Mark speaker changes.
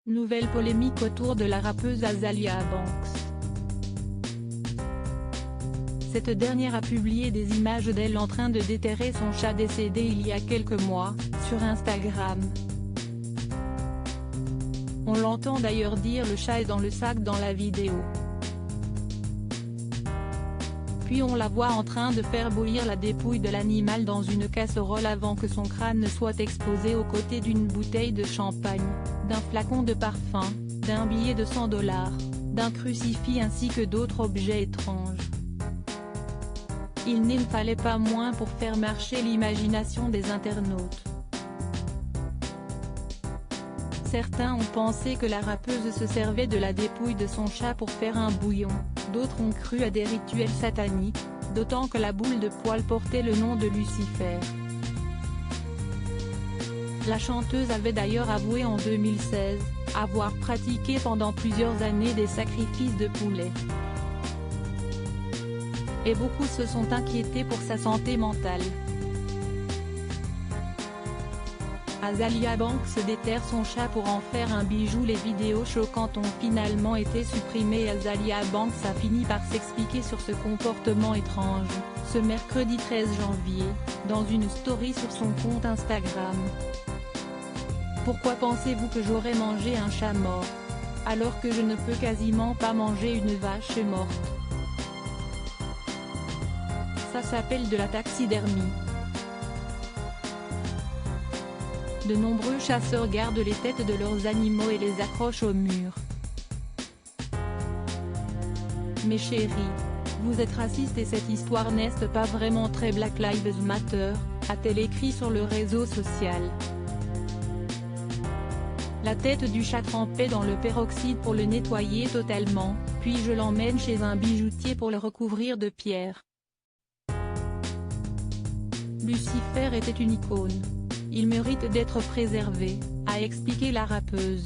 Speaker 1: Nouvelle polémique autour de la rappeuse Azealia Banks. Cette dernière a publié des images d'elle en train de déterrer son chat décédé il y a quelques mois, sur Instagram. On l'entend d'ailleurs dire « le chat est dans le sac » dans la vidéo. Puis on la voit en train de faire bouillir la dépouille de l'animal dans une casserole avant que son crâne ne soit exposé aux côtés d'une bouteille de champagne, d'un flacon de parfum, d'un billet de 100 $, d'un crucifix ainsi que d'autres objets étranges. Il ne fallait pas moins pour faire marcher l'imagination des internautes. Certains ont pensé que la rappeuse se servait de la dépouille de son chat pour faire un bouillon, d'autres ont cru à des rituels sataniques, d'autant que la boule de poil portait le nom de Lucifer. La chanteuse avait d'ailleurs avoué en 2016, avoir pratiqué pendant plusieurs années des sacrifices de poulets. Et beaucoup se sont inquiétés pour sa santé mentale. Azealia Banks déterre son chat pour en faire un bijou. Les vidéos choquantes ont finalement été supprimées. Azealia Banks a fini par s'expliquer sur ce comportement étrange, ce mercredi 13 janvier, dans une story sur son compte Instagram. Pourquoi pensez-vous que j'aurais mangé un chat mort, alors que je ne peux quasiment pas manger une vache morte? Ça s'appelle de la taxidermie. De nombreux chasseurs gardent les têtes de leurs animaux et les accrochent au mur. Mes chéris, vous êtes racistes et cette histoire n'est pas vraiment très Black Lives Matter, a-t-elle écrit sur le réseau social. La tête du chat trempée dans le peroxyde pour le nettoyer totalement, puis je l'emmène chez un bijoutier pour le recouvrir de pierres. Lucifer était une icône. Il mérite d'être préservé, a expliqué la rappeuse.